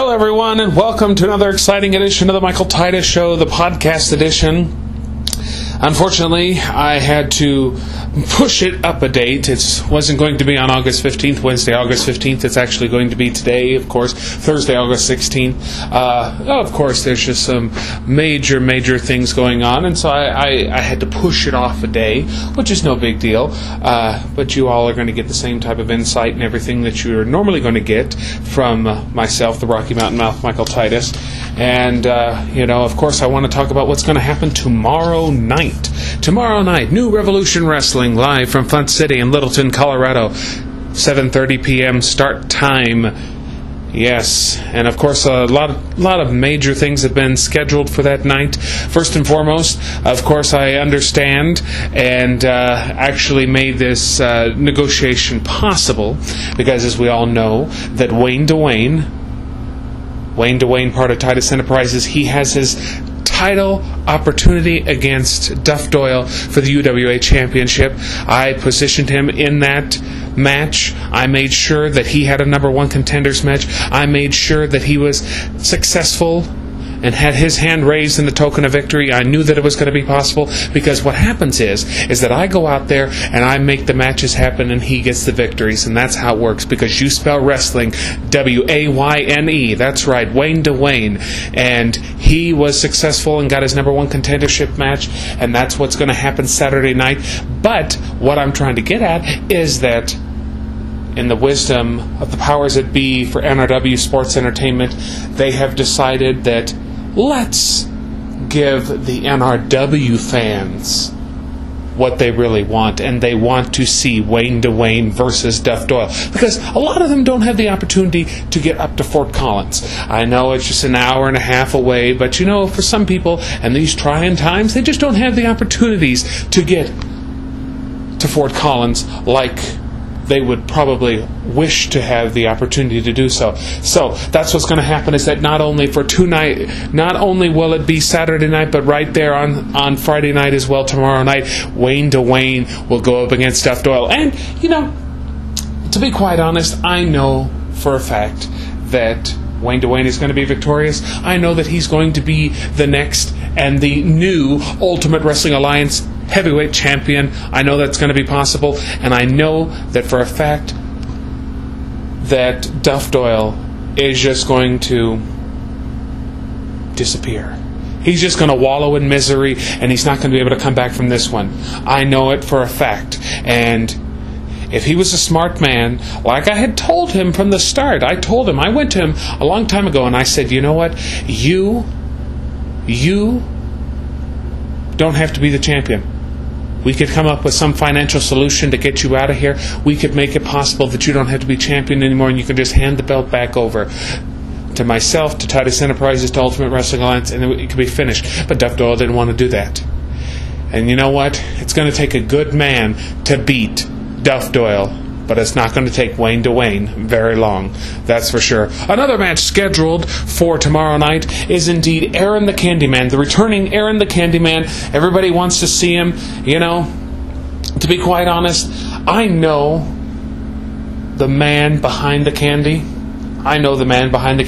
Hello everyone, and welcome to another exciting edition of the Michael Titus Show, the podcast edition. Unfortunately, I had to push it up a date. It wasn't going to be on August 15th, Wednesday, August 15th. It's actually going to be today, of course, Thursday, August 16th. Of course, there's just some major things going on, and so I had to push it off a day, which is no big deal. But you all are going to get the same type of insight and everything that you're normally going to get from myself, the Rocky Mountain Mouth, Michael Titus. And, of course, I want to talk about what's going to happen tomorrow night. Tomorrow night, New Revolution Wrestling, live from Front City in Littleton, Colorado. 7:30 p.m. start time. Yes, and of course a lot of major things have been scheduled for that night. First and foremost, of course, I understand and actually made this negotiation possible because, as we all know, that Wayne DeWayne, part of Titus Enterprises, he has his title opportunity against Duff Doyle for the UWA Championship. I positioned him in that match. I made sure that he had a number one contenders match. I made sure that he was successful and had his hand raised in the token of victory. I knew that it was going to be possible because what happens is that I go out there and I make the matches happen and he gets the victories, and that's how it works because you spell wrestling W-A-Y-N-E. That's right, Wayne DeWayne. And he was successful and got his number one contendership match, and that's what's going to happen Saturday night. But what I'm trying to get at is that in the wisdom of the powers that be for NRW Sports Entertainment, they have decided that let's give the NRW fans what they really want, and they want to see Wayne DeWayne versus Duff Doyle, because a lot of them don't have the opportunity to get up to Fort Collins. I know it's just an hour and a half away, but for some people, and these trying times, they just don't have the opportunities to get to Fort Collins like they would probably wish to have the opportunity to do so. So that's what's going to happen, is that not only will it be Saturday night, but right there on Friday night as well, tomorrow night, Wayne DeWayne will go up against Duff Doyle. And, to be quite honest, I know for a fact that Wayne DeWayne is going to be victorious. I know that he's going to be the next and the new Ultimate Wrestling Alliance heavyweight champion. I know that's going to be possible, and I know that for a fact that Duff Doyle is just going to disappear. He's just going to wallow in misery, and he's not going to be able to come back from this one. I know it for a fact. And if he was a smart man, like I had told him from the start, I went to him a long time ago, and I said, you know what? You don't have to be the champion. We could come up with some financial solution to get you out of here. We could make it possible that you don't have to be champion anymore, and you can just hand the belt back over to myself, to Titus Enterprises, to Ultimate Wrestling Alliance, and it could be finished. But Duff Doyle didn't want to do that. And you know what? It's going to take a good man to beat Duff Doyle, but it's not going to take Wayne DeWayne very long, that's for sure. Another match scheduled for tomorrow night is indeed Aaron the Candyman, the returning Aaron the Candyman. Everybody wants to see him. To be quite honest, I know the man behind the candy. And the man behind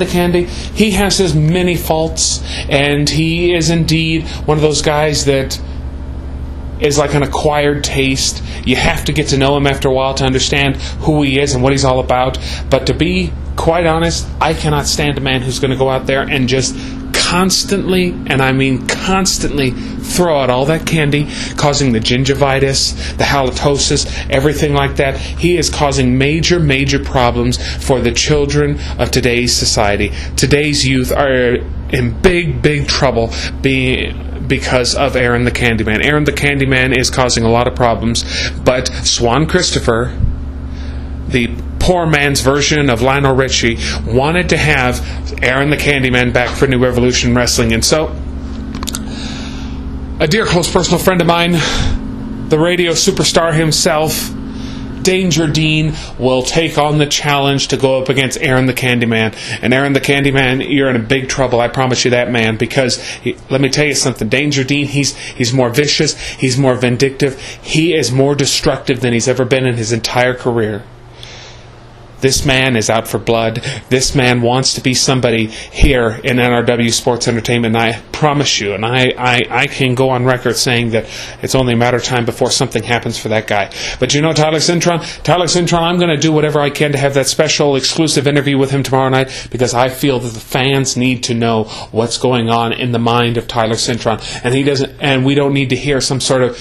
the candy, he has his many faults, and he is indeed one of those guys that is like an acquired taste. You have to get to know him after a while to understand who he is and what he's all about. But to be quite honest, I cannot stand a man who's going to go out there and just constantly, and I mean constantly, throw out all that candy, causing the gingivitis, the halitosis, everything like that. He is causing major problems for the children of today's society. Today's youth are in big trouble because of Aaron the Candyman. Aaron the Candyman is causing a lot of problems, but Swan Christopher, the poor man's version of Lionel Richie, wanted to have Aaron the Candyman back for New Revolution Wrestling. And so, a dear close personal friend of mine, the radio superstar himself, Danger Dean, will take on the challenge to go up against Aaron the Candyman. And Aaron the Candyman, you're in a big trouble, I promise you that, man, because let me tell you something. Danger Dean, he's more vicious, he's more vindictive, he is more destructive than he's ever been in his entire career. This man is out for blood. This man wants to be somebody here in NRW Sports Entertainment. And I promise you, and I can go on record saying that it's only a matter of time before something happens for that guy. But you know, Tyler Cintron, I'm going to do whatever I can to have that special exclusive interview with him tomorrow night, because I feel that the fans need to know what's going on in the mind of Tyler Cintron. And we don't need to hear some sort of,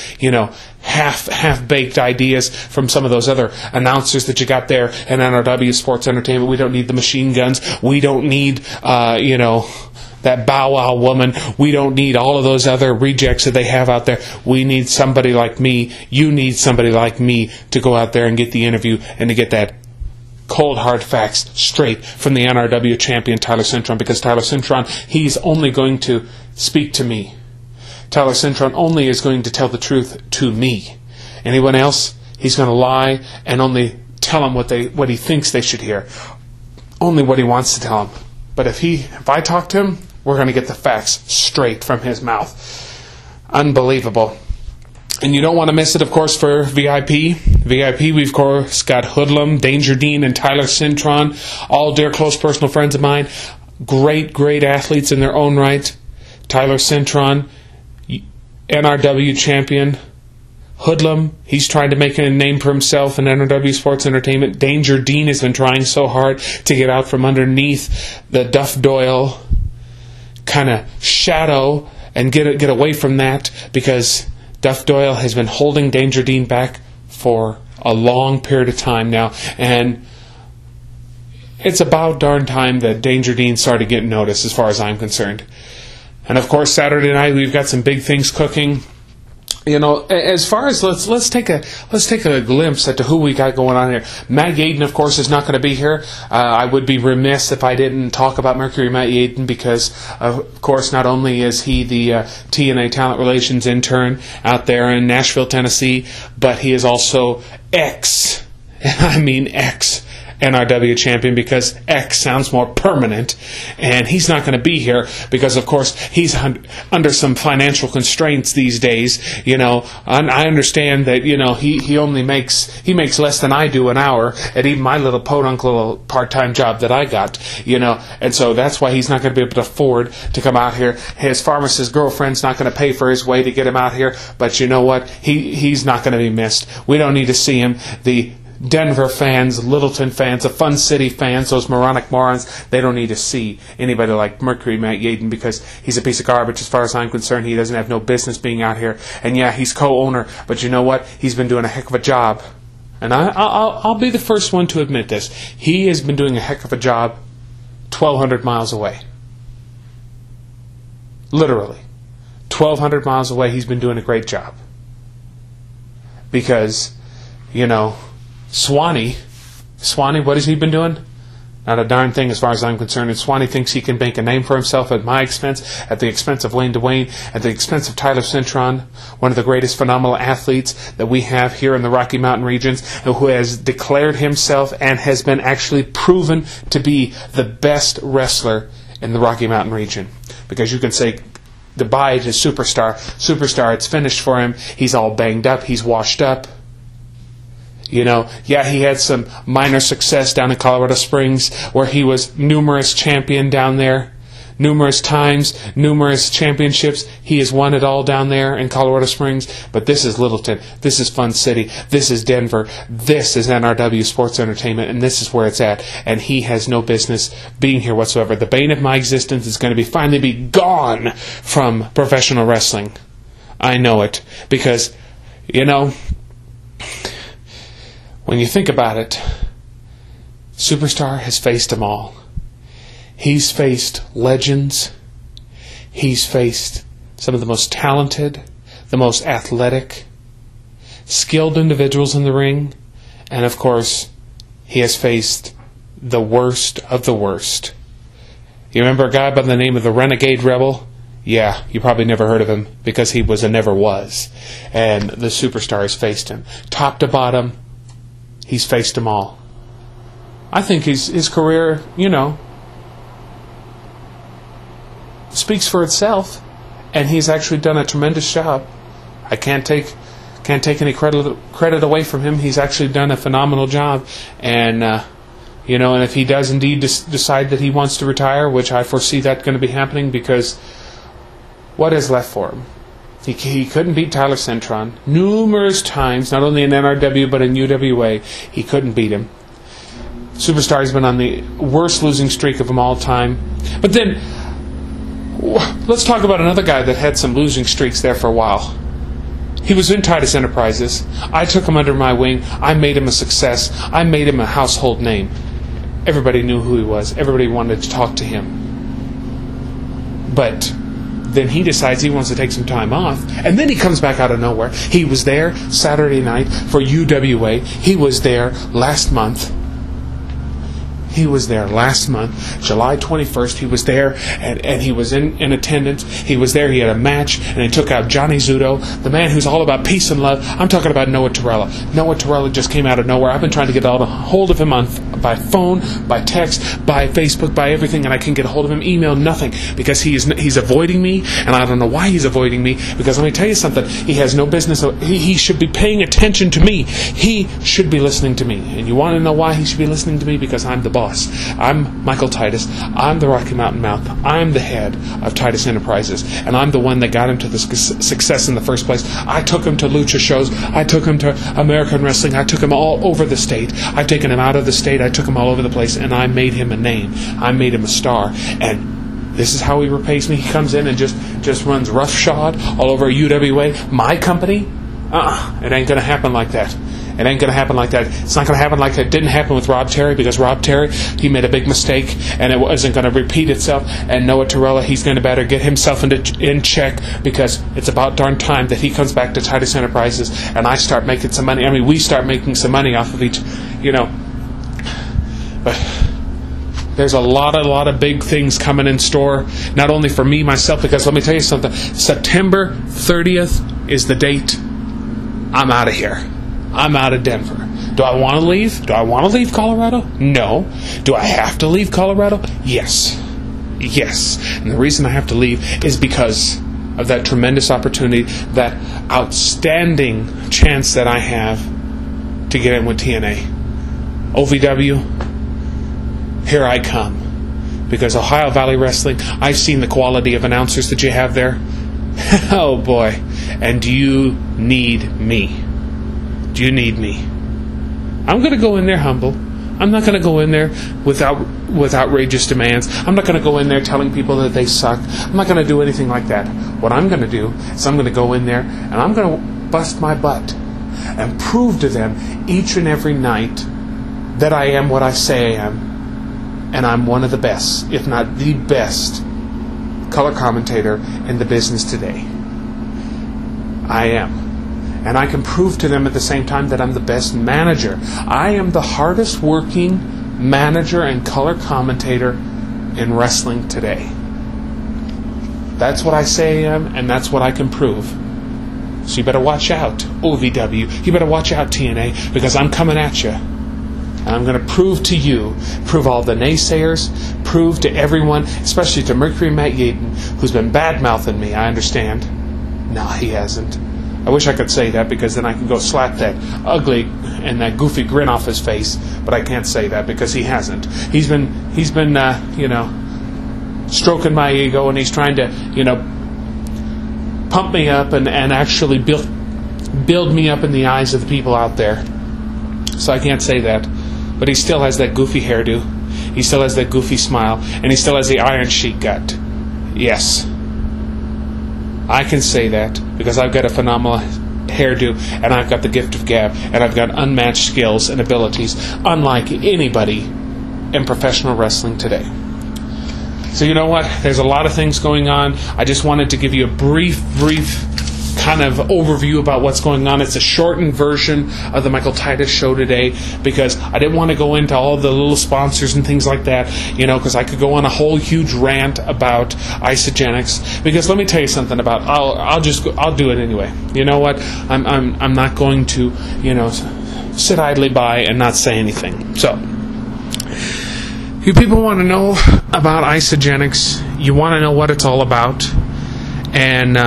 half-baked ideas from some of those other announcers that you got there in NRW Sports Entertainment. We don't need the machine guns. We don't need, that Bow Wow woman. We don't need all of those other rejects that they have out there. We need somebody like me. You need somebody like me to go out there and get the interview and to get that cold hard facts straight from the NRW champion Tyler Cintron, because Tyler Cintron, he's only going to speak to me. Tyler Cintron only is going to tell the truth to me. Anyone else, he's going to lie and only tell them what he thinks they should hear. Only what he wants to tell them. But if I talk to him, we're going to get the facts straight from his mouth. Unbelievable. And you don't want to miss it, of course, for VIP. VIP, we've, of course, got Hoodlum, Danger Dean, and Tyler Cintron, all dear close personal friends of mine. Great, great athletes in their own right. Tyler Cintron, NRW champion. Hoodlum, he's trying to make a name for himself in NRW Sports Entertainment. Danger Dean has been trying so hard to get out from underneath the Duff Doyle kind of shadow and get away from that, because Duff Doyle has been holding Danger Dean back for a long period of time now, and it's about darn time that Danger Dean started getting noticed, as far as I'm concerned. And of course, Saturday night we've got some big things cooking. As far as let's take a glimpse at who we got going on here. Matt Yaden, of course, is not going to be here. I would be remiss if I didn't talk about Mercury Matt Yaden, because, of course, not only is he the TNA Talent Relations intern out there in Nashville, Tennessee, but he is also ex NRW champion, because X sounds more permanent, and he's not going to be here because, of course, he's under some financial constraints these days. I understand that he only makes less than I do an hour at even my little podunk little part-time job that I got. And so that's why he's not going to be able to afford to come out here. His pharmacist girlfriend's not going to pay for his way to get him out here, but you know what? He's not going to be missed. We don't need to see him. The Denver fans, Littleton fans, the Fun City fans, those moronic morons, they don't need to see anybody like Mercury Matt Yaden, because he's a piece of garbage as far as I'm concerned. He doesn't have no business being out here. And yeah, he's co-owner, but you know what? He's been doing a heck of a job. And I'll be the first one to admit this. He has been doing a heck of a job 1,200 miles away. Literally. 1,200 miles away, he's been doing a great job. Because, Swanee, what has he been doing? Not a darn thing as far as I'm concerned. And Swanee thinks he can make a name for himself at my expense, at the expense of Wayne DeWayne, at the expense of Tyler Cintron, one of the greatest phenomenal athletes that we have here in the Rocky Mountain regions, who has declared himself and has been actually proven to be the best wrestler in the Rocky Mountain region. Because you can say goodbye to Superstar. Superstar, it's finished for him. He's all banged up. He's washed up. He had some minor success down in Colorado Springs, where he was numerous champion down there, numerous times, numerous championships. He has won it all down there in Colorado Springs. But this is Littleton. This is Fun City. This is Denver. This is NRW Sports Entertainment, and this is where it's at. And he has no business being here whatsoever. The bane of my existence is going to finally be gone from professional wrestling. I know it, because, when you think about it, Superstar has faced them all. He's faced legends. He's faced some of the most talented, the most athletic, skilled individuals in the ring. And of course, he has faced the worst of the worst. You remember a guy by the name of the Renegade Rebel? Yeah, you probably never heard of him, because he was a never was. And the Superstar has faced him. Top to bottom, he's faced them all. I think his career, speaks for itself, and he's actually done a tremendous job. I can't take any credit away from him. He's actually done a phenomenal job, and And if he does indeed decide that he wants to retire, which I foresee that going to be happening, because what is left for him? He couldn't beat Tyler Centron numerous times, not only in NRW but in UWA. He couldn't beat him. Superstar's been on the worst losing streak of them all time. But then, let's talk about another guy that had some losing streaks there for a while. He was in Titus Enterprises. I took him under my wing. I made him a success. I made him a household name. Everybody knew who he was. Everybody wanted to talk to him. But then he decides he wants to take some time off, and then he comes back out of nowhere. He was there Saturday night for UWA. He was there last month. July 21st. He was there, and he was in attendance. He was there. He had a match, and he took out Johnny Zudo, the man who's all about peace and love. I'm talking about Noah Torella. Noah Torella just came out of nowhere. I've been trying to get a hold of him by phone, by text, by Facebook, by everything, and I can't get a hold of him. Email, nothing, because he's avoiding me, and I don't know why he's avoiding me, because let me tell you something. He has no business. He should be paying attention to me. He should be listening to me. And you want to know why he should be listening to me? Because I'm the boss. I'm Michael Titus. I'm the Rocky Mountain Mouth. I'm the head of Titus Enterprises, and I'm the one that got him to the success in the first place. I took him to lucha shows. I took him to American wrestling. I took him all over the state. I've taken him out of the state. I took him all over the place, and I made him a name. I made him a star. And this is how he repays me. He comes in and just runs roughshod all over UWA. My company? It ain't going to happen like that. It ain't going to happen like that. It's not going to happen like it didn't happen with Rob Terry, because Rob Terry, he made a big mistake, and it wasn't going to repeat itself. And Noah Torella, he's going to better get himself in check, because it's about darn time that he comes back to Titus Enterprises, and I start making some money. I mean, we start making some money off of each, But there's a lot of big things coming in store, not only for me, myself, because let me tell you something. September 30th is the date. I'm out of here. I'm out of Denver. Do I want to leave? Do I want to leave Colorado? No. Do I have to leave Colorado? Yes. And the reason I have to leave is because of that tremendous opportunity, that outstanding chance that I have to get in with TNA. OVW, here I come. Because Ohio Valley Wrestling, I've seen the quality of announcers that you have there. Oh boy. And you need me. Do you need me? I'm going to go in there humble. I'm not going to go in there with outrageous demands. I'm not going to go in there telling people that they suck. I'm not going to do anything like that. What I'm going to do is I'm going to go in there and I'm going to bust my butt and prove to them each and every night that I am what I say I am. And I'm one of the best, if not the best, color commentator in the business today. I am. And I can prove to them at the same time that I'm the best manager. I am the hardest working manager and color commentator in wrestling today. That's what I say I am, and that's what I can prove. So you better watch out, OVW. You better watch out, TNA, because I'm coming at you. And I'm going to prove to you, prove all the naysayers, prove to everyone, especially to Mercury Matt Yaden, who's been bad-mouthing me, I understand. No, he hasn't. I wish I could say that, because then I could go slap that ugly and that goofy grin off his face. But I can't say that because he hasn't. He's been stroking my ego, and he's trying to, pump me up and actually build me up in the eyes of the people out there. So I can't say that. But he still has that goofy hairdo. He still has that goofy smile, and he still has the Iron Sheik gut. Yes. I can say that because I've got a phenomenal hairdo, and I've got the gift of gab, and I've got unmatched skills and abilities unlike anybody in professional wrestling today. So you know what? There's a lot of things going on. I just wanted to give you a brief kind of overview about what's going on. It's a shortened version of the Michael Titus show today, because I didn't want to go into all the little sponsors and things like that, because I could go on a whole huge rant about Isogenics. Because let me tell you something about I'll do it anyway. You know what? I'm not going to sit idly by and not say anything. So you people want to know about Isogenics. You want to know what it's all about, and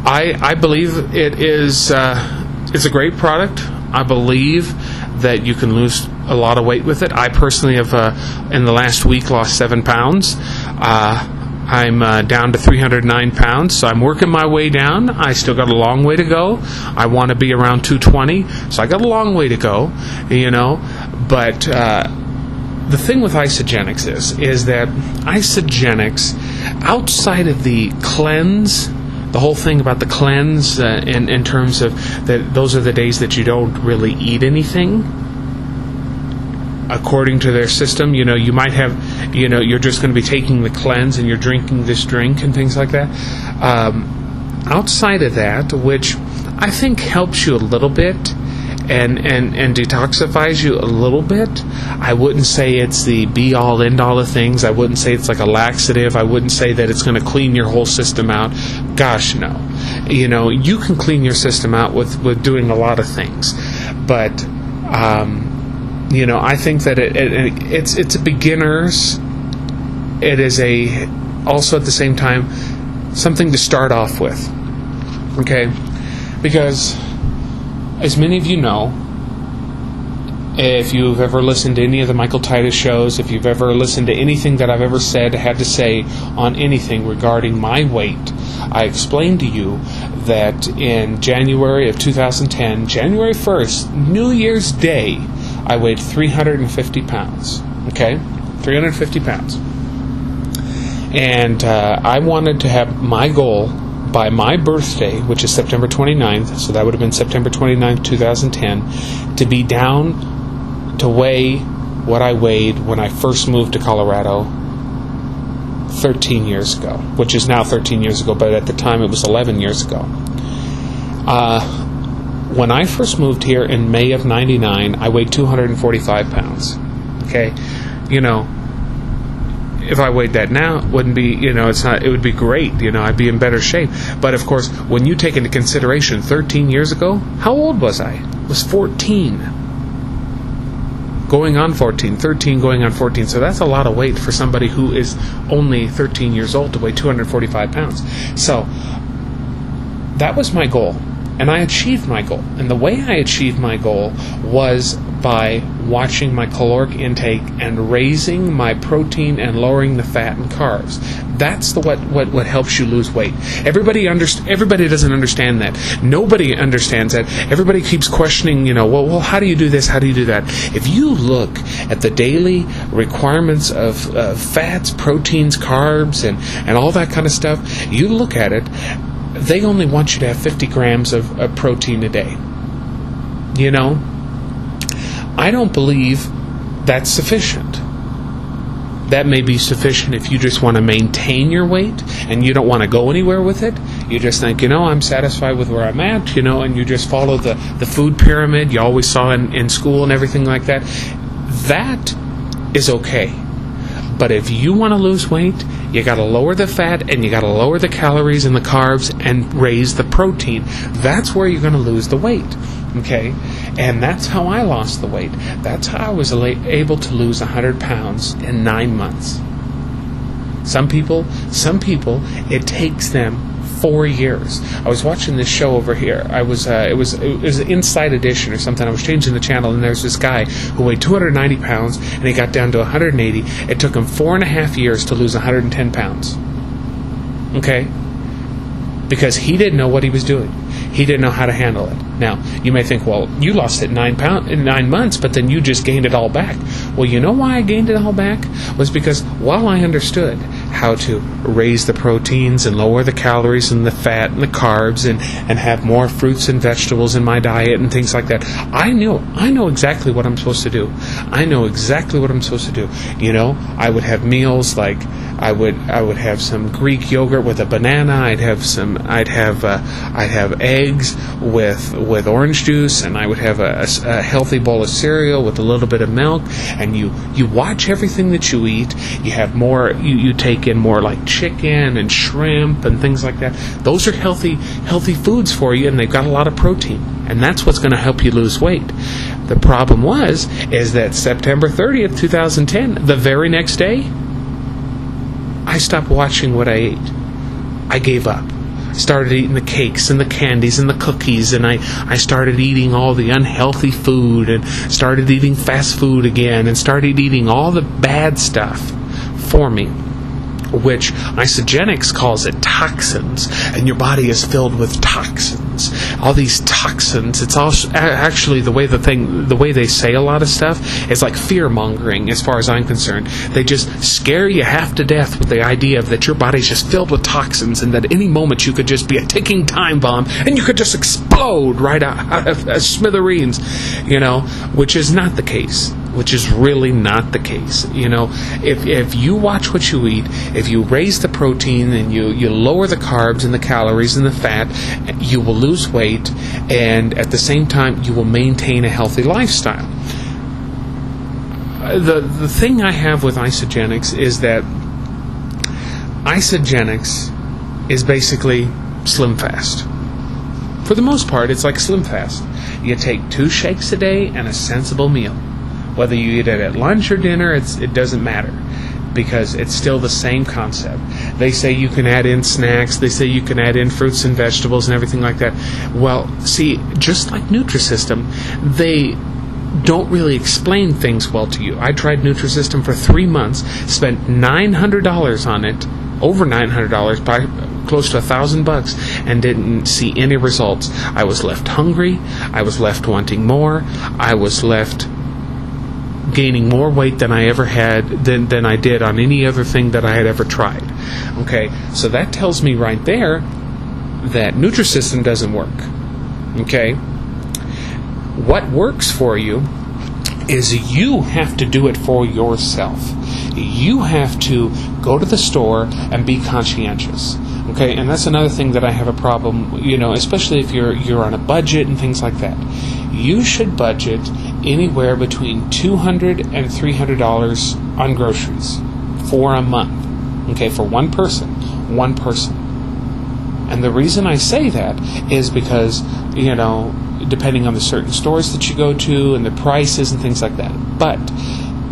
I believe it is it's a great product. I believe that you can lose a lot of weight with it. I personally have, in the last week, lost 7 pounds. I'm down to 309 pounds, so I'm working my way down. I still got a long way to go. I want to be around 220, so I got a long way to go, But the thing with Isagenix is that Isagenix, outside of the cleanse, the whole thing about the cleanse, in terms of that, those are the days that you don't really eat anything. According to their system, you might have, you're just going to be taking the cleanse and you're drinking this drink and things like that. Outside of that, which I think helps you a little bit and detoxifies you a little bit, I wouldn't say it's the be-all, end-all of things. I wouldn't say it's like a laxative. I wouldn't say that it's going to clean your whole system out. Gosh, no. You can clean your system out with doing a lot of things. But I think that it's a beginner's. It is also at the same time something to start off with. Okay, because as many of you know, if you've ever listened to any of the Michael Titus shows, if you've ever listened to anything that I've ever had to say on anything regarding my weight, I explained to you that in January of 2010, January 1st, New Year's Day, I weighed 350 pounds. Okay? 350 pounds. And I wanted to have my goal by my birthday, which is September 29th, so that would have been September 29th, 2010, to be down to weigh what I weighed when I first moved to Colorado 13 years ago, which is now 13 years ago, but at the time it was 11 years ago. When I first moved here in May of 99, I weighed 245 pounds. Okay? If I weighed that now, it wouldn't be, it would be great. I'd be in better shape. But of course, when you take into consideration 13 years ago, how old was I? I was 14. Going on 14. 13 going on 14. So that's a lot of weight for somebody who is only 13 years old to weigh 245 pounds. So that was my goal. And I achieved my goal. And the way I achieved my goal was by watching my caloric intake and raising my protein and lowering the fat and carbs. That's what helps you lose weight. Everybody doesn't understand that. Nobody understands that. Everybody keeps questioning, well, how do you do this? How do you do that? If you look at the daily requirements of fats, proteins, carbs, and all that kind of stuff, you look at it, they only want you to have 50 grams of protein a day. I don't believe that's sufficient. That may be sufficient if you just want to maintain your weight and you don't want to go anywhere with it. You just think, I'm satisfied with where I'm at, and you just follow the food pyramid you always saw in school and everything like that. That is okay. But if you want to lose weight, you got to lower the fat and you got to lower the calories and the carbs and raise the protein. That's where you're going to lose the weight. Okay? And that's how I lost the weight. That's how I was able to lose 100 pounds in 9 months. Some people, it takes them 4 years. I was watching this show over here. It was an Inside Edition or something. I was changing the channel, and there's this guy who weighed 290 pounds, and he got down to 180. It took him 4.5 years to lose 110 pounds. Okay? Because he didn't know what he was doing. He didn't know how to handle it. Now, you may think, well, you lost it in 9 months, but then you just gained it all back. Well, you know why I gained it all back? Was because while I understood how to raise the proteins and lower the calories and the fat and the carbs and have more fruits and vegetables in my diet and things like that, I know exactly what I'm supposed to do. I know exactly what I'm supposed to do. I would have meals like I would have some Greek yogurt with a banana. I'd have eggs with orange juice, and I would have a healthy bowl of cereal with a little bit of milk. And you watch everything that you eat. You have more. You take in more like chicken and shrimp and things like that. Those are healthy foods for you, and they've got a lot of protein. And that's what's going to help you lose weight. The problem is that September 30th, 2010, the very next day, I stopped watching what I ate. I gave up. started eating the cakes and the candies and the cookies, and I started eating all the unhealthy food, and started eating fast food again, and started eating all the bad stuff for me, which Isagenix calls it toxins, and your body is filled with toxins. All these toxins, it's all actually the way they say a lot of stuff is like fear-mongering as far as I'm concerned. They just scare you half to death with the idea of that your body's just filled with toxins, and that at any moment you could just be a ticking time bomb and you could just explode right out of smithereens, which is not the case. Which is really not the case. If you watch what you eat, if you raise the protein and you lower the carbs and the calories and the fat, you will lose weight, and at the same time you will maintain a healthy lifestyle. The thing I have with Isagenix is that Isagenix is basically Slim Fast. For the most part, it's like Slim Fast. You take 2 shakes a day and a sensible meal. Whether you eat it at lunch or dinner, it doesn't matter, because it's still the same concept. They say you can add in snacks, they say you can add in fruits and vegetables and everything like that. Well, see, just like Nutrisystem, they don't really explain things well to you. I tried Nutrisystem for 3 months, spent $900 on it, over $900, by close to $1,000, and didn't see any results. I was left hungry, I was left wanting more, I was left gaining more weight than I ever had, than I did on any other thing that I had ever tried. Okay, so that tells me right there that Nutrisystem doesn't work. Okay, what works for you is you have to do it for yourself. You have to go to the store and be conscientious. Okay, and that's another thing that I have a problem, especially if you're on a budget and things like that. You should budget anywhere between $200 and $300 on groceries for a month. Okay, for one person. And the reason I say that is because, depending on the certain stores that you go to and the prices and things like that. But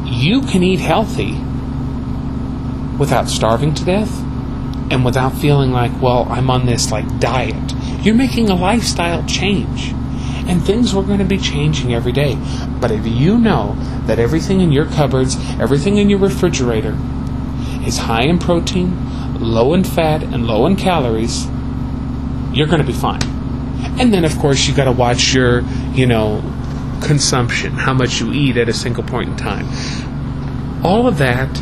you can eat healthy without starving to death and without feeling like, well, I'm on this diet. You're making a lifestyle change. And things are going to be changing every day. But if you know that everything in your cupboards, everything in your refrigerator is high in protein, low in fat, and low in calories, you're going to be fine. And then, of course, you got to watch your, consumption, how much you eat at a single point in time. All of that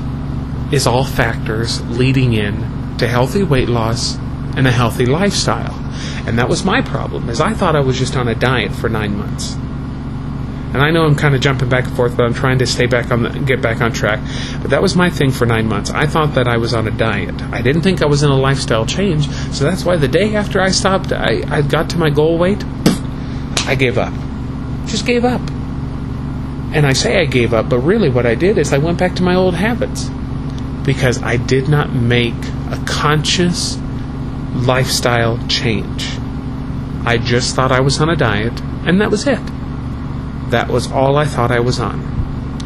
is all factors leading in to healthy weight loss and a healthy lifestyle. And that was my problem, is I thought I was just on a diet for 9 months. And I know I'm kind of jumping back and forth, but I'm trying to get back on track. But that was my thing for 9 months. I thought that I was on a diet. I didn't think I was in a lifestyle change. So that's why the day after I stopped, I got to my goal weight, I gave up. Just gave up. And I say I gave up, but really what I did is I went back to my old habits. Because I did not make a conscious lifestyle change. I just thought I was on a diet, and that was it. That was all I thought I was on.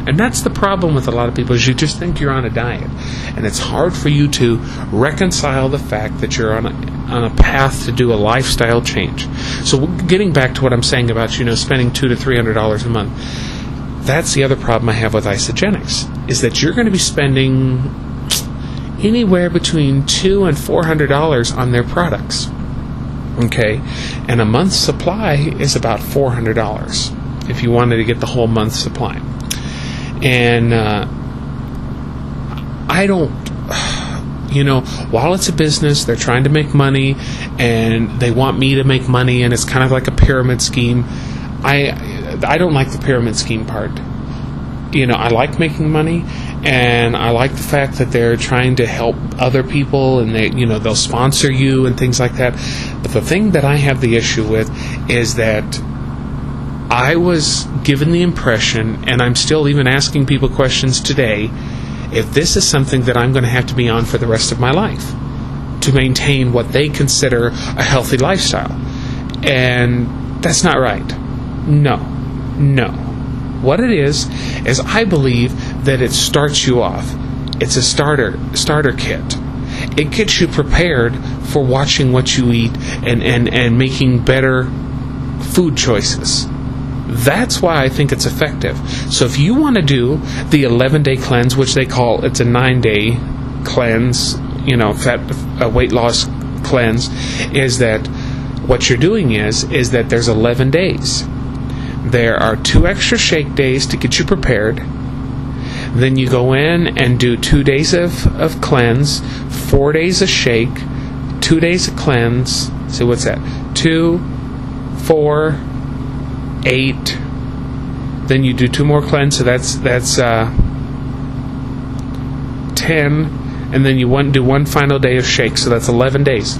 And that's the problem with a lot of people, is you just think you're on a diet. And it's hard for you to reconcile the fact that you're on a path to do a lifestyle change. So getting back to what I'm saying about, spending $200 to $300 a month, that's the other problem I have with Isagenix, is that you're going to be spending anywhere between $200 and $400 on their products. Okay, and a month's supply is about $400 if you wanted to get the whole month's supply. And I don't, while it's a business, they're trying to make money, and they want me to make money, and it's kind of like a pyramid scheme. I don't like the pyramid scheme part. I like making money, and I like the fact that they're trying to help other people, and they'll sponsor you and things like that. But the thing that I have the issue with is that I was given the impression, and I'm still even asking people questions today, if this is something that I'm going to have to be on for the rest of my life to maintain what they consider a healthy lifestyle. And that's not right. No. What it is I believe that it starts you off. It's a starter kit. it gets you prepared for watching what you eat and making better food choices. That's why I think it's effective. So if you want to do the 11-day cleanse, which they call, it's a 9-day cleanse, weight loss cleanse, is that what you're doing is that there's 11 days. There are 2 extra shake days to get you prepared. Then you go in and do 2 days of cleanse, 4 days of shake, 2 days of cleanse. So what's that? 2, 4, 8. Then you do 2 more cleanse, so that's 10. And then you do 1 final day of shake, so that's 11 days.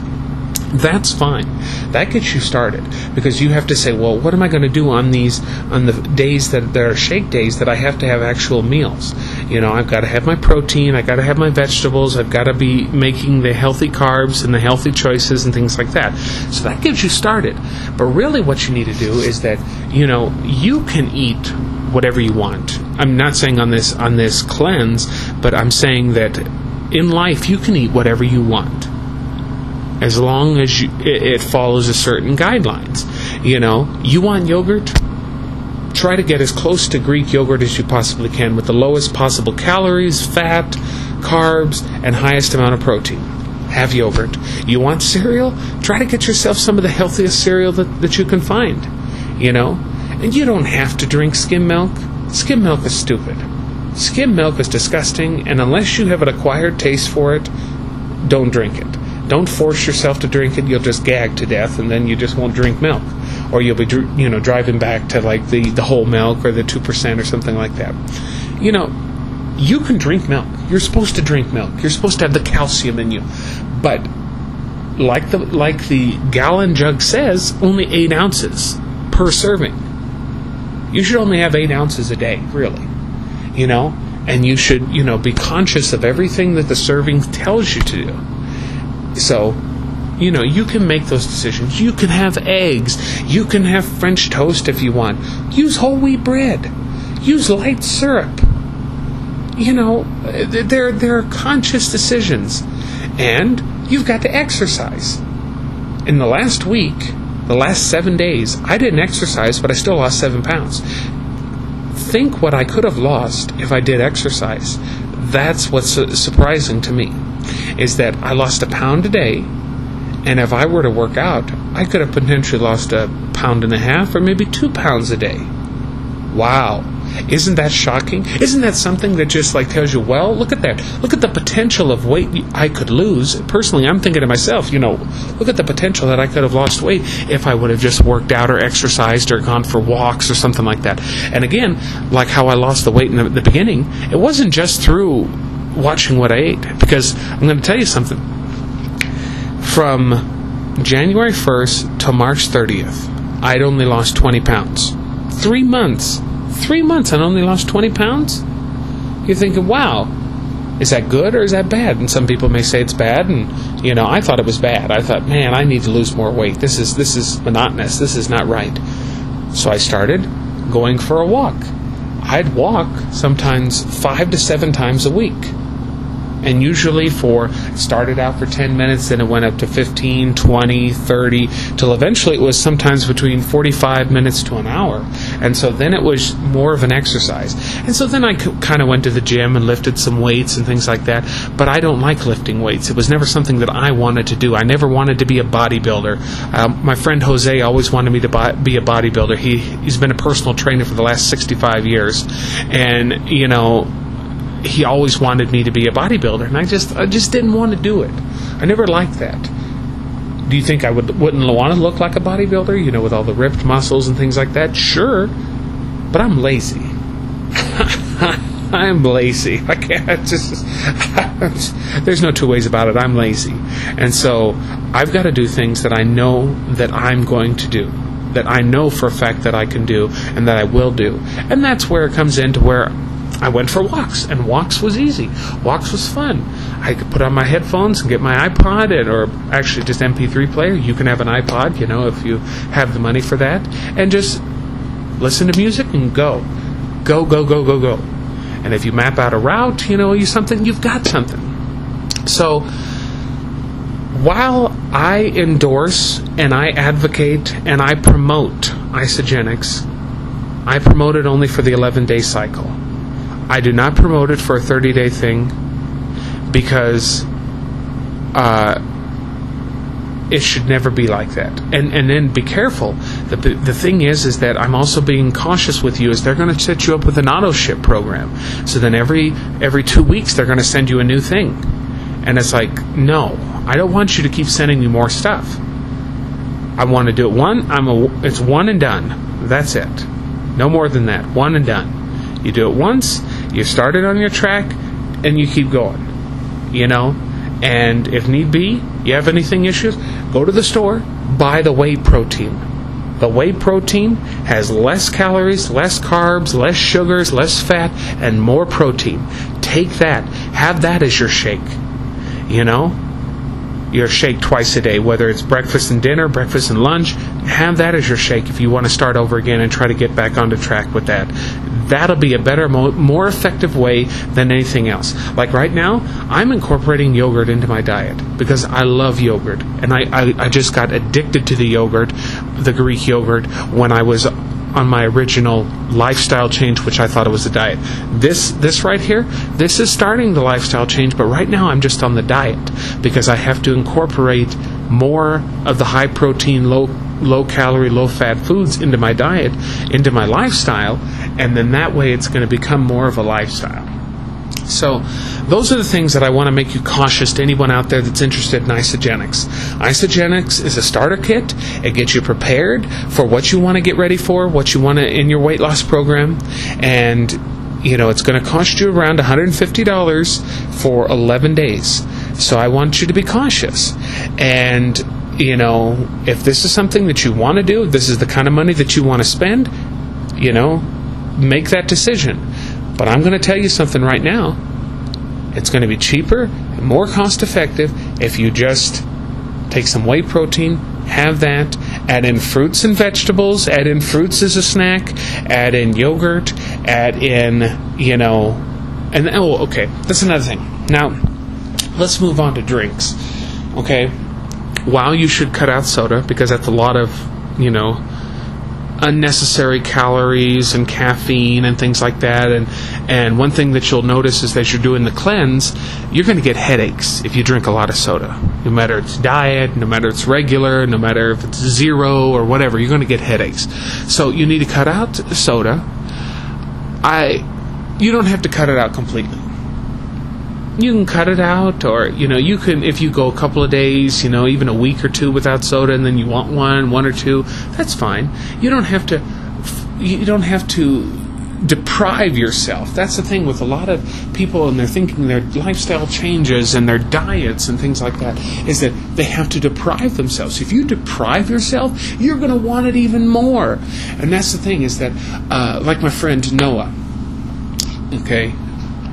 That's fine. That gets you started, because you have to say, well, what am I going to do on the days that are shake days that I have to have actual meals? I've got to have my protein, I've got to have my vegetables, I've got to be making the healthy carbs and the healthy choices and things like that. So that gets you started. But really what you need to do is that, you can eat whatever you want. I'm not saying on this cleanse, but I'm saying that in life you can eat whatever you want, as long as it follows a certain guidelines. You want yogurt? Try to get as close to Greek yogurt as you possibly can, with the lowest possible calories, fat, carbs, and highest amount of protein. Have yogurt. You want cereal? Try to get yourself some of the healthiest cereal that you can find. And you don't have to drink skim milk. Skim milk is stupid. Skim milk is disgusting, and unless you have an acquired taste for it, don't drink it. Don't force yourself to drink it. You'll just gag to death, and then you just won't drink milk. Or you'll be, driving back to like the whole milk or the 2% or something like that. You can drink milk. You're supposed to drink milk. You're supposed to have the calcium in you. But like the gallon jug says, only 8 ounces per serving. You should only have 8 ounces a day, really. And you should, be conscious of everything that the serving tells you to do. So, you can make those decisions. You can have eggs. You can have French toast if you want. Use whole wheat bread. Use light syrup. There are conscious decisions. And you've got to exercise. In the last week, the last 7 days, I didn't exercise, but I still lost 7 pounds. Think what I could have lost if I did exercise. That's what's surprising to me, is that I lost 1 pound a day, and if I were to work out, I could have potentially lost 1.5 pounds or maybe 2 pounds a day. Wow. Isn't that shocking? Isn't that something that just tells you, well, look at that. Look at the potential of weight I could lose. Personally, I'm thinking to myself, look at the potential that I could have lost weight if I would have just worked out or exercised or gone for walks or something like that. And again, like how I lost the weight in the beginning, it wasn't just through watching what I ate. Because I'm going to tell you something. From January 1st to March 30th, I'd only lost 20 pounds. 3 months. 3 months and only lost 20 pounds? You're thinking, wow, is that good or is that bad? And some people may say it's bad, and I thought it was bad. I thought, man, I need to lose more weight. This is monotonous. This is not right. So I started going for a walk. I'd walk sometimes 5 to 7 times a week. And usually started out for 10 minutes, then it went up to 15, 20, 30, till eventually it was sometimes between 45 minutes to an hour. And so then it was more of an exercise. And so then I kind of went to the gym and lifted some weights and things like that. But I don't like lifting weights. It was never something that I wanted to do. I never wanted to be a bodybuilder. My friend Jose always wanted me to be a bodybuilder. He's been a personal trainer for the last 65 years. And, he always wanted me to be a bodybuilder, and I just didn't want to do it. I never liked that. Do you think I wouldn't want to look like a bodybuilder, with all the ripped muscles and things like that? Sure, but I'm lazy. I'm lazy. I can't there's no two ways about it. I'm lazy. And so I've got to do things that I know that I'm going to do, that I know for a fact that I can do and that I will do. And that's where it comes into where I went for walks, and walks was easy. Walks was fun. I could put on my headphones and get my iPod, or actually just MP3 player. You can have an iPod, if you have the money for that, and just listen to music and go. Go, go, go, go, go. And if you map out a route, you've got something. So while I endorse and I advocate and I promote isogenics, I promote it only for the 11-day cycle. I do not promote it for a 30-day thing, because it should never be like that. And then be careful. The thing is that I'm also being cautious with you, is they're going to set you up with an auto ship program. So then every 2 weeks they're going to send you a new thing. And it's like, no, I don't want you to keep sending me more stuff. I want to do it it's one and done. That's it. No more than that. One and done. You do it once, you start it on your track, and you keep going. And if need be, you have anything issues, go to the store, buy the whey protein. The whey protein has less calories, less carbs, less sugars, less fat, and more protein. Take that. Have that as your shake. Your shake twice a day, whether it's breakfast and dinner, breakfast and lunch. Have that as your shake if you want to start over again and try to get back onto track with that. That'll be a better, more effective way than anything else. Like right now, I'm incorporating yogurt into my diet because I love yogurt. And I just got addicted to the yogurt, the Greek yogurt, when I was on my original lifestyle change, which I thought it was a diet. This right here, this is starting the lifestyle change, but right now I'm just on the diet because I have to incorporate more of the high protein, low calorie, low fat foods into my diet, into my lifestyle, and then that way it's going to become more of a lifestyle. So those are the things that I want to make you cautious to anyone out there that's interested in isogenics. Isogenics is a starter kit. It gets you prepared for what you want to get ready for, what you want to in your weight loss program, and it's going to cost you around $150 for 11 days. So I want you to be cautious. And if this is something that you want to do, if this is the kind of money that you want to spend, make that decision. But I'm going to tell you something right now. It's going to be cheaper and more cost effective if you just take some whey protein, have that, add in fruits and vegetables, add in fruits as a snack, add in yogurt, add in, okay, that's another thing. Now, let's move on to drinks. Okay, while you should cut out soda because that's a lot of, unnecessary calories and caffeine and things like that, and one thing that you'll notice is that you're doing the cleanse, you're going to get headaches if you drink a lot of soda. No matter it's diet, no matter it's regular, no matter if it's zero or whatever, you're going to get headaches. So you need to cut out soda. You don't have to cut it out completely. You can cut it out, or you can, if you go a couple of days, even a week or two without soda, and then you want one or two, that's fine. You don't have to deprive yourself. That's the thing with a lot of people, and they're thinking their lifestyle changes and their diets and things like that, is that they have to deprive themselves. If you deprive yourself, you're going to want it even more. And that's the thing, is that like my friend Noah, okay,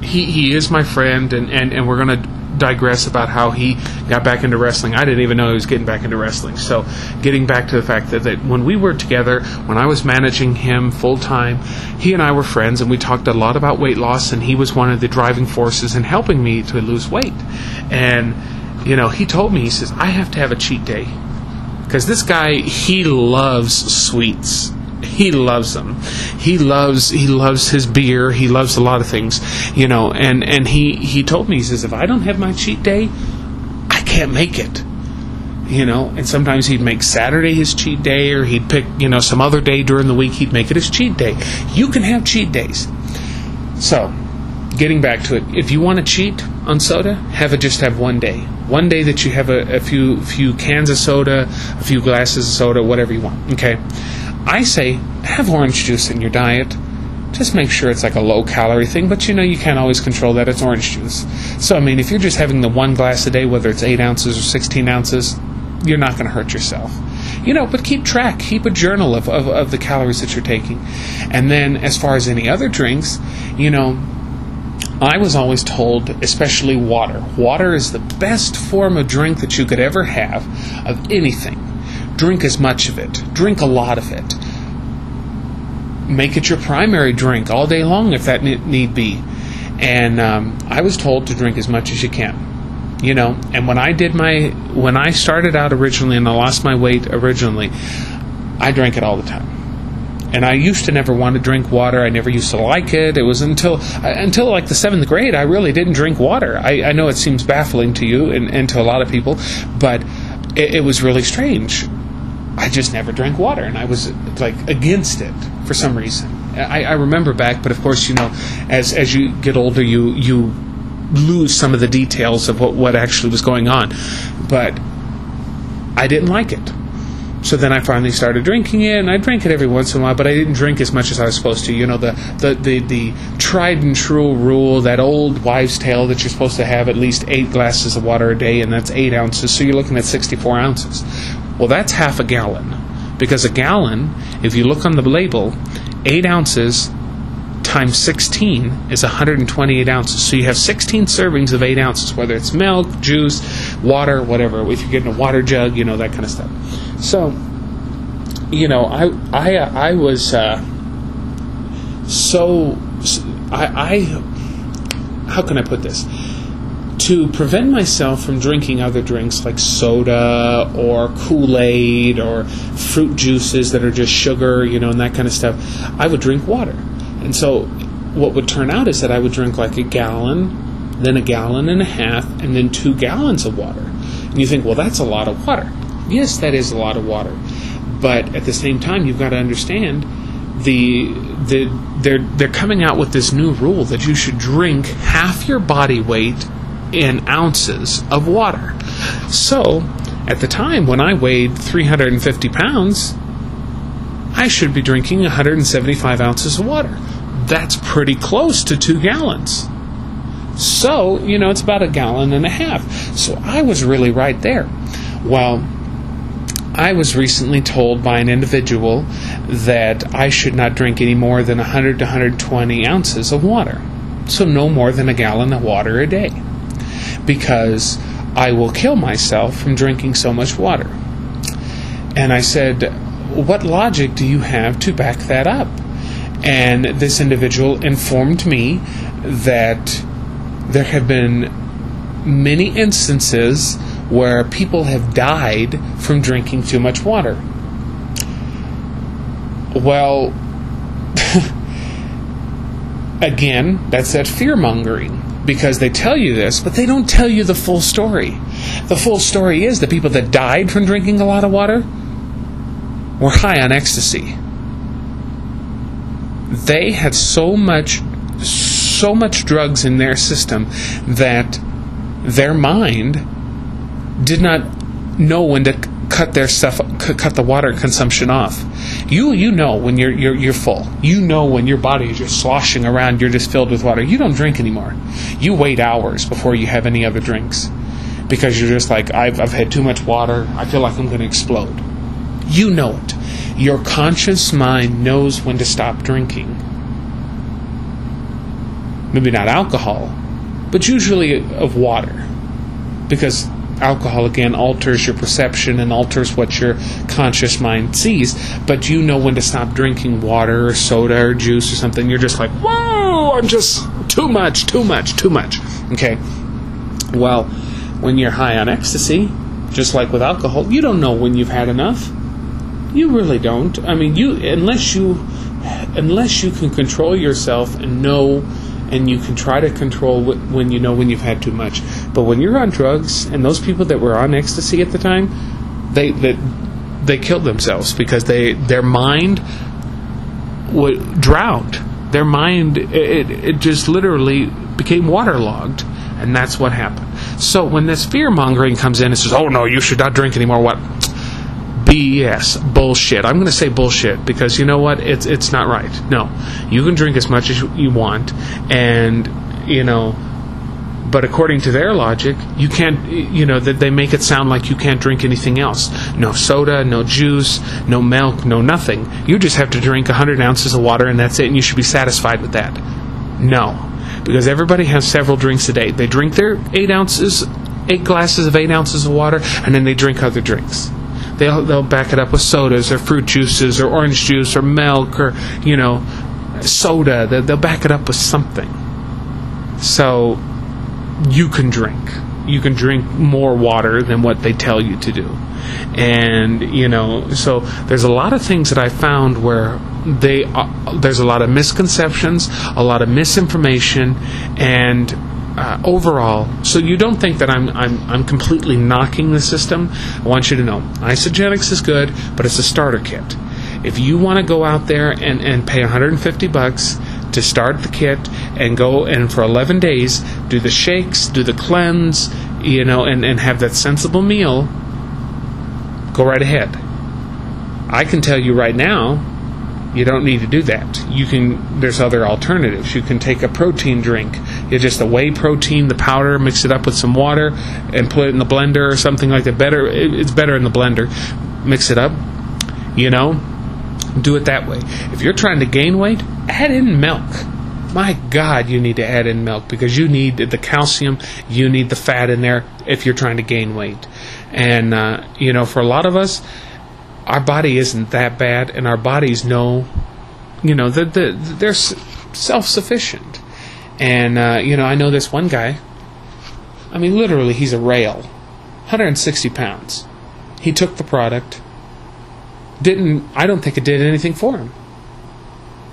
He is my friend, and we're going to digress about how he got back into wrestling. I didn't even know he was getting back into wrestling. So getting back to the fact that when we were together, when I was managing him full-time, he and I were friends, and we talked a lot about weight loss, and he was one of the driving forces in helping me to lose weight. And, he told me, he says, I have to have a cheat day. Because this guy, he loves sweets. He loves them. He loves his beer. He loves a lot of things, and he told me, he says, if I don't have my cheat day, I can't make it, and sometimes he'd make Saturday his cheat day, or he'd pick, some other day during the week, he'd make it his cheat day. You can have cheat days. So, getting back to it, if you want to cheat on soda, just have one day. One day that you have a few cans of soda, a few glasses of soda, whatever you want, okay? I say, have orange juice in your diet. Just make sure it's like a low-calorie thing, but you can't always control that. It's orange juice. So, if you're just having the one glass a day, whether it's 8 ounces or 16 ounces, you're not going to hurt yourself. But keep track. Keep a journal of the calories that you're taking. And then, as far as any other drinks, I was always told, especially water. Water is the best form of drink that you could ever have of anything. Drink as much of it. Drink a lot of it. Make it your primary drink all day long if that need be. And I was told to drink as much as you can. And when I started out originally and I lost my weight originally, I drank it all the time. And I used to never want to drink water. I never used to like it. It was until like the 7th grade, I really didn't drink water. I know it seems baffling to you and to a lot of people, but it was really strange. I just never drank water, and I was like against it for some reason. I remember back, but of course, as you get older, you lose some of the details of what actually was going on. But I didn't like it. So then I finally started drinking it, and I drank it every once in a while, but I didn't drink as much as I was supposed to. The tried and true rule, that old wives' tale that you're supposed to have at least 8 glasses of water a day, and that's 8 ounces, so you're looking at 64 ounces. Well, that's half a gallon, because a gallon, if you look on the label, 8 ounces times 16 is 128 ounces. So you have 16 servings of 8 ounces, whether it's milk, juice, water, whatever. If you're getting a water jug, that kind of stuff. So, I was how can I put this? To prevent myself from drinking other drinks like soda or Kool-Aid or fruit juices that are just sugar, and that kind of stuff, I would drink water. And so what would turn out is that I would drink like a gallon, then a gallon and a half, and then 2 gallons of water. And you think, well, that's a lot of water. Yes, that is a lot of water. But at the same time, you've got to understand they're coming out with this new rule that you should drink half your body weight in ounces of water. So, at the time when I weighed 350 pounds, I should be drinking 175 ounces of water. That's pretty close to 2 gallons. So, it's about a gallon and a half. So I was really right there. Well, I was recently told by an individual that I should not drink any more than 100 to 120 ounces of water. So no more than a gallon of water a day, because I will kill myself from drinking so much water. And I said, what logic do you have to back that up? And this individual informed me that there have been many instances where people have died from drinking too much water. Well, again, that's that fear-mongering, because they tell you this, but they don't tell you the full story. The full story is the people that died from drinking a lot of water were high on ecstasy. They had so much drugs in their system that their mind did not know when to cut the water consumption off. You know when you're full. You know when your body is just sloshing around, you're just filled with water. You don't drink anymore. You wait hours before you have any other drinks, because you're just like, I've had too much water. I feel like I'm going to explode. You know it. Your conscious mind knows when to stop drinking. Maybe not alcohol, but usually of water, because alcohol, again, alters your perception and alters what your conscious mind sees. But you know when to stop drinking water or soda or juice or something. You're just like, whoa, I'm just too much. Okay? Well, when you're high on ecstasy, just like with alcohol, you don't know when you've had enough. You really don't. I mean, unless you can control yourself and know, and you can try to control when you know when you've had too much. But when you're on drugs, and those people that were on ecstasy at the time, they killed themselves because their mind drowned. Their mind, it just literally became waterlogged, and that's what happened. So when this fear-mongering comes in and says, oh no, you should not drink anymore, what? BS, bullshit. I'm going to say bullshit because you know what? It's not right. No, you can drink as much as you want, and but according to their logic, you can't. That they make it sound like you can't drink anything else. No soda, no juice, no milk, no nothing. You just have to drink 100 ounces of water, and that's it. And you should be satisfied with that. No, because everybody has several drinks a day. They drink their 8 glasses of 8 ounces of water, and then they drink other drinks. They'll back it up with sodas or fruit juices or orange juice or milk or, soda. They'll back it up with something. So you can drink. you can drink more water than what they tell you to do. And, so there's a lot of things that I found where there's a lot of misconceptions, a lot of misinformation, and overall, so you don't think that I'm completely knocking the system. I want you to know, Isogenics is good, but it's a starter kit. If you want to go out there and pay $150 to start the kit and go and for 11 days do the shakes, do the cleanse, and have that sensible meal, go right ahead. I can tell you right now, you don't need to do that. There's other alternatives. You can take a protein drink. It's just a whey protein, the powder, mix it up with some water, and put it in the blender or something like that. It's better in the blender. Mix it up, do it that way. If you're trying to gain weight, add in milk. My God, you need to add in milk because you need the calcium, you need the fat in there if you're trying to gain weight. And, for a lot of us, our body isn't that bad, and our bodies know, they're self-sufficient. And, I know this one guy, literally, he's a rail, 160 pounds. He took the product, I don't think it did anything for him.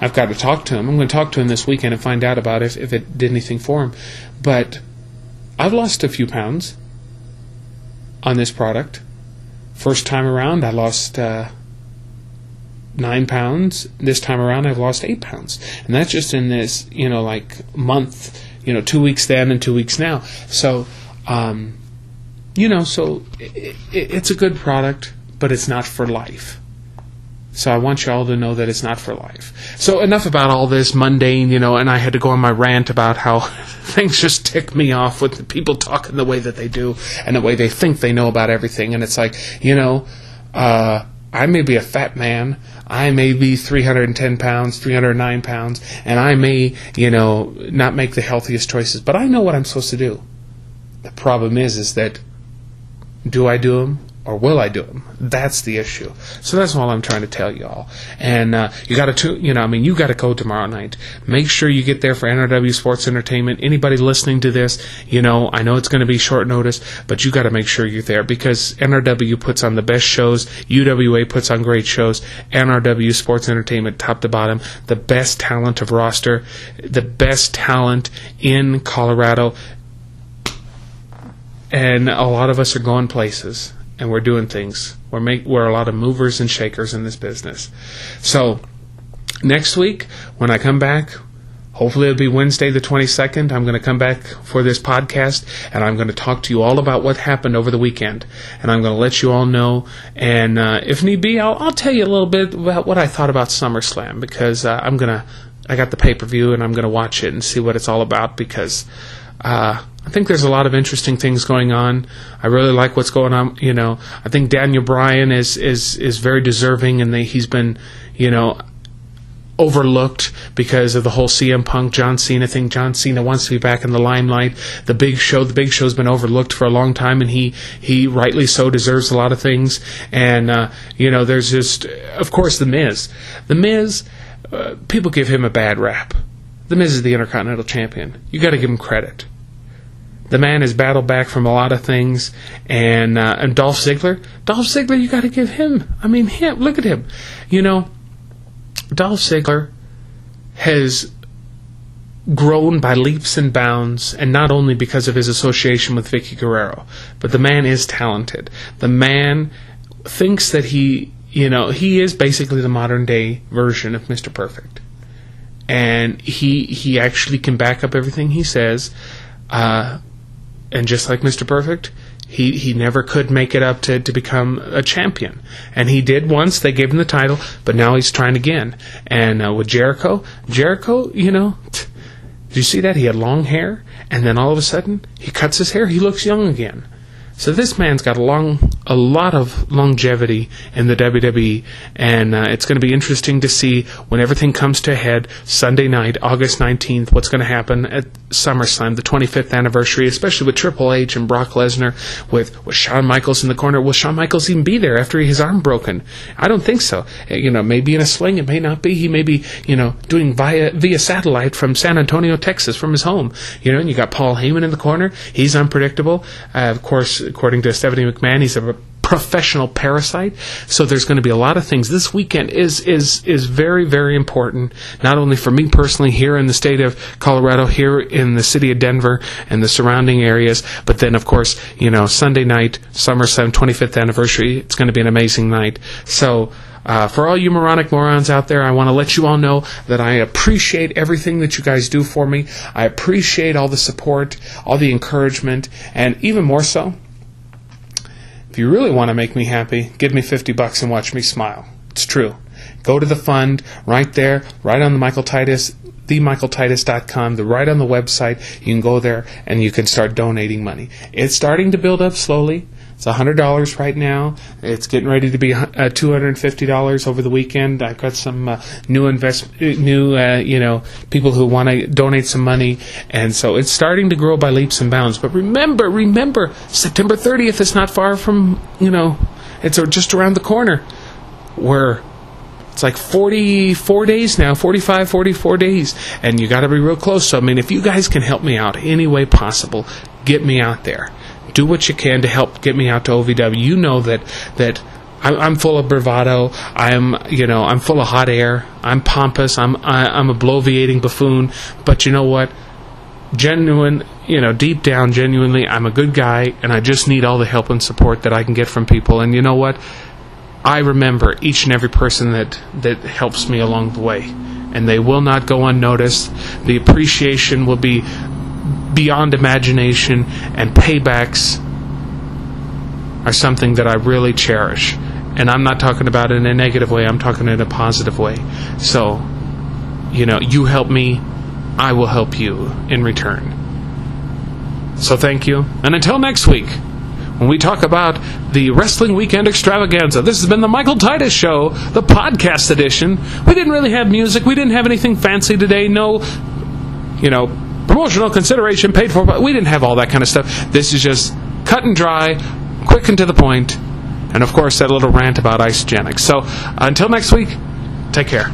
I've got to talk to him. I'm going to talk to him this weekend and find out about if it did anything for him. But I've lost a few pounds on this product. First time around, I lost 9 pounds. This time around, I've lost 8 pounds. And that's just in this, month, 2 weeks then and 2 weeks now. So, so it's a good product, but it's not for life. So I want you all to know that it's not for life. So enough about all this mundane, and I had to go on my rant about how things just tick me off with the people talking the way that they do and the way they think they know about everything. And it's like, I may be a fat man. I may be 310 pounds, 309 pounds, and I may, not make the healthiest choices. But I know what I'm supposed to do. The problem is that do I do them? Or will I do them? That's the issue. So that's all I'm trying to tell you all. And you got to, you got to go tomorrow night. Make sure you get there for NRW Sports Entertainment. Anybody listening to this, I know it's going to be short notice, but you got to make sure you're there because NRW puts on the best shows. UWA puts on great shows. NRW Sports Entertainment, top to bottom, the best talent of roster, the best talent in Colorado, and a lot of us are going places. And we're doing things. We're a lot of movers and shakers in this business. So, next week, when I come back, hopefully it'll be Wednesday the 22nd, I'm going to come back for this podcast, and I'm going to talk to you all about what happened over the weekend. And I'm going to let you all know, and if need be, I'll tell you a little bit about what I thought about SummerSlam, because I got the pay-per-view, and I'm going to watch it and see what it's all about, because I think there's a lot of interesting things going on. I really like what's going on. I think Daniel Bryan is very deserving, and he's been, overlooked because of the whole CM Punk John Cena thing. John Cena wants to be back in the limelight. The Big Show's been overlooked for a long time, and he rightly so deserves a lot of things. And there's just, of course, The Miz. The Miz, people give him a bad rap. The Miz is the Intercontinental Champion. You got to give him credit. The man has battled back from a lot of things, and Dolph Ziggler, you got to give him. Look at him. Dolph Ziggler has grown by leaps and bounds, and not only because of his association with Vicky Guerrero, but the man is talented. The man thinks that he is basically the modern day version of Mr. Perfect, and he actually can back up everything he says. And just like Mr. Perfect, he never could make it up to become a champion. And he did once. They gave him the title, but now he's trying again. And with Jericho, did you see that? He had long hair, and then all of a sudden, he cuts his hair. He looks young again. So this man's got a long a lot of longevity in the WWE, and it's going to be interesting to see when everything comes to a head Sunday night, August 19th, what's going to happen at SummerSlam, the 25th anniversary, especially with Triple H and Brock Lesnar, with Shawn Michaels in the corner. Will Shawn Michaels even be there after his arm broken? I don't think so. Maybe in a sling, it may not be. He may be, doing via satellite from San Antonio, Texas, from his home. And you got Paul Heyman in the corner. He's unpredictable. Of course, according to Stephanie McMahon, he's a professional parasite. So there's going to be a lot of things. This weekend is very, very important, not only for me personally here in the state of Colorado, here in the city of Denver and the surrounding areas, but then, of course, Sunday night, SummerSlam 25th anniversary, it's going to be an amazing night. So for all you moronic morons out there, I want to let you all know that I appreciate everything that you guys do for me. I appreciate all the support, all the encouragement, and even more so, if you really want to make me happy, give me $50 and watch me smile. It's true. Go to the fund right there, right on the Michael Titus, themichaeltitus.com, right on the website. You can go there and you can start donating money. It's starting to build up slowly. It's $100 right now. It's getting ready to be $250 over the weekend. I've got some new people who want to donate some money, and so it's starting to grow by leaps and bounds. But remember, September 30th is not far from, it's just around the corner. It's like 44 days now, 44 days, and you got to be real close. So, if you guys can help me out any way possible, get me out there. Do what you can to help get me out to OVW. You know that I'm full of bravado. I'm full of hot air. I'm pompous. I'm a bloviating buffoon. But you know what? Deep down, genuinely, I'm a good guy, and I just need all the help and support that I can get from people. And you know what? I remember each and every person that helps me along the way, and they will not go unnoticed. The appreciation will be beyond imagination, and paybacks are something that I really cherish. And I'm not talking about it in a negative way, I'm talking in a positive way. So, you help me, I will help you in return. So thank you, and until next week, when we talk about the Wrestling Weekend Extravaganza. This has been the Michael Titus Show, the podcast edition. We didn't really have music, we didn't have anything fancy today, no, promotional consideration paid for, but we didn't have all that kind of stuff. This is just cut and dry, quick and to the point, and of course that little rant about Isogenics. So until next week, take care.